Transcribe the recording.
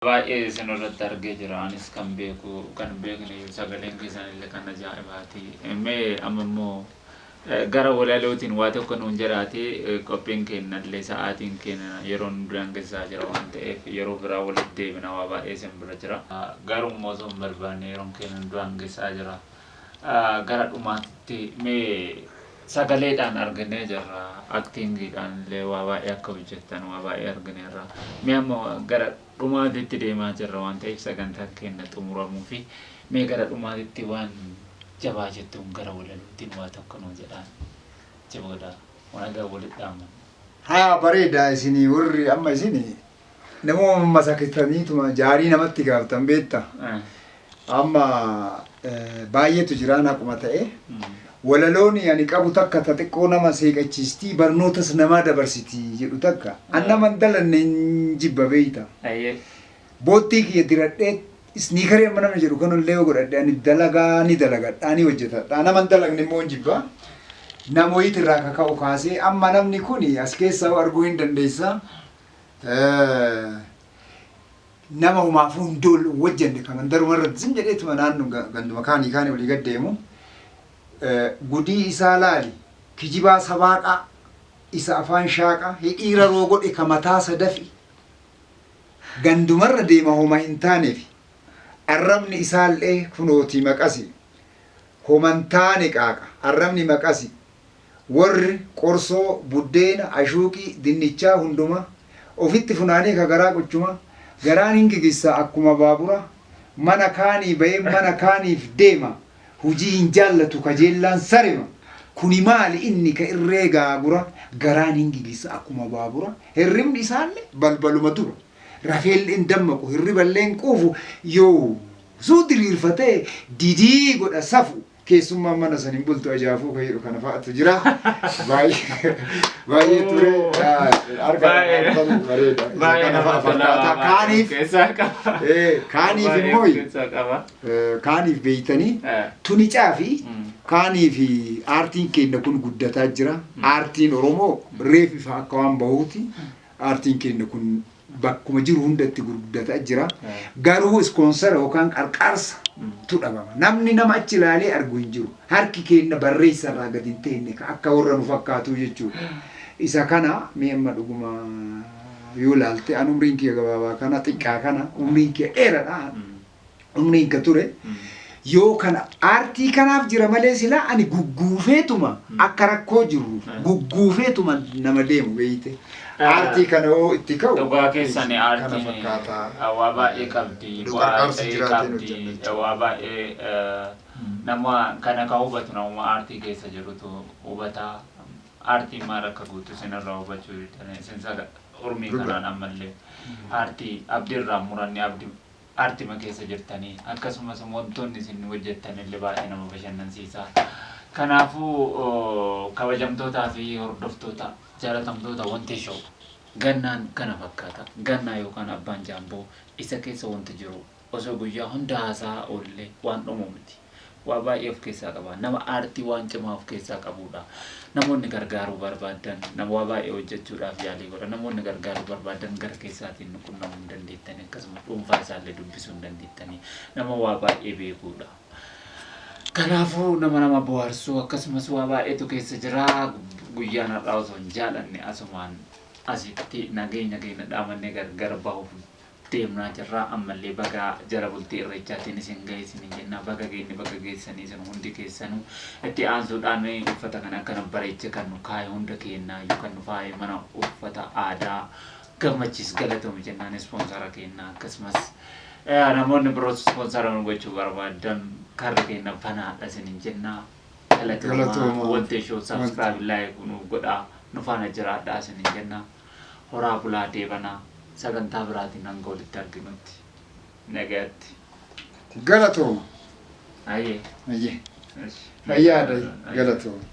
Baay'ee isin irratti argee jira. Anis kan beekne sagaleen keessan illee kan ajaa'ibaati. Mee amma immoo gara walalootiin waa tokko nuun jedhaati qophiin kennallee sa'aatiin kenna yeroon duraan keessaa jira waan ta'eef yeroo biraa walitti deebina waa baay'ee isin bira jira. Garuu immoo osoo hin barbaanne yeroon kennan duraan keessaa jira. Gara dhumaatti mee sagaleedhaan arginee jirra. Aktiingiidhaan illee waa baay'ee akka hojjettan waa baay'ee argineerra. Mee ammoo gara dhumaatitti deemaa jirra waan ta'eef sagantaan keenya xumuramuu fi mee gara dhumaatitti waan jabaa jettuun gara walalootiin waa tokko nuu jedhaan jaboodha waan agaa walitti dhaaman. Haa bareeda isinii warri amma isinii namoota masakitaniituma jaarii namatti gaafatan beekta. Amma baay'eetu jiraan akkuma ta'e walalooni ani qabu takka ta xiqqoo nama seeqachiistii barnootas namaa dabarsitii jedhu takka an nama hin dalanne jibba beeyta. Boottii kiyya diradhee isniikaree amma nama jedhu kanullee yoo godhadhe ani dalagaa ni dalagadhaa ni hojjetadha nama hin dalagne immoo jibba. Namoota irraa kaka'u kaasee amma namni kun as keessa arguu hin dandeessa. Nama humaafuu hundool wajjanne kan daruma irratti sin jedheetuma naannoo ganduma kaanii walii gad deemu. Gudii isaa laali kijibaa sabaaqa isa afaan shaaqa hidhiira roo godhe ka mataa sadafi gandumarra deema homa hin taaneef arrabni isaallee kunooti maqasi homan taane qaaqa arrabni maqasi warri qorsoo buddeena ashuuqii dinnichaa hunduma ofitti funaanee ka garaa qochuma garaan hin gigissa akkuma baabura mana kaanii bahee mana kaaniif deema. Hujii hin jaallatu kajeellaan sarima kuni maali inni ka irree gaagura garaan hin gigisa akkuma baabura hirribni isaallee balbaluma dura rafeelli hin dammaqu hirriballee hin quufu yoo suu diriirfatee didii godha safu keessummaa mana san hin bultu ajaafuu ka jedhu kana fa'aatu jira baay'ee ture kana fa'a fakkaata kaaniif immoo kaaniif beeytanii tunicaa fi kaaniif aartiin keenya kun guddataa jira aartiin Oromoo reefifa akka waan bahuuti aartiin keenya kun bakkuma jiru hundatti guddataa jira garuu ispoonsara yookaan qarqaarsa tudhabama namni nama achi ilaalee argu hin jiru harki keenya barreessa irraa gadi hin teenne akka warra nu fakkaatu jechuudha isa kana mee amma dhuguma yoo ilaalte an umriin kiyya gabaabaa kana xiqqaa kana umriin kiyya dheeradha umriin ka ture yoo kana aartii kanaaf jira malee silaa ani gugguufeetuma akka rakkoo jiru gugguufeetuma nama deemu beeyte aartii kana oo itti ka'u dhugaa keessanii aartiin waa baay'ee qabdi waa baay'ee nama kana ka hubatu nama aartii keessa jirutu hubataa aartiin maal akka guutu sinirraa hubachuu sinsa ormii kanaan ammallee aartii abdiirraa muranni aartima keessa jirtanii akkasumas wantoonni isin hojjettanillee baay'ee nama bashannansiisa. Kanaafuu kabajamtootaa fi hordoftoota jaalatamtoota wanti show gannaan kana fakkaata gannaa yookaan abbaan jaamboo isa keessa wanti jiru osoo guyyaa hunda haasaa oollee waan dhumu miti waa baay'ee of keessaa qaba nama aartii waan cimaa of keessaa qabudha namoonni gargaaruu barbaadan nama waa baay'ee hojjechuudhaaf yaalii godha namoonni gargaaruu barbaadan gara keessaatiin qunnamuu hin dandeettanii akkasumas dhuunfaa isaallee dubbisuu hin dandeettanii nama waa baay'ee beekuudha. Kanaafuu nama bohaarsuu akkasumas waa baay'eetu keessa jira guyyaan har'aa osoo hin jaalanne asumaan asitti nageenya keenya dhaamannee gargar bahuuf deemnaa jirra ammallee baga jala bultii irreechaatiin isin ga'e isin jenna baga geessanii isin hundi keessanuu itti aansuudhaan uffata kana akkana bareecha kan nu kaaye hunda kennaa yookaan nu faaye mana uffata aadaa gammachiis galatoomii jennaan ispoonsara kennaa akkasumas namoonni biroos ispoonsara nu gochuu barbaadan karra keenya fanaadha isin jenna galatooma wanti show subscribe like nu godhaa nu faana jiraadhaa isin jenna horaa bulaa deebanaa sagantaa biraatiin hanga walitti arginutti nagaatti galatooma ayyee fayyaadha galatooma.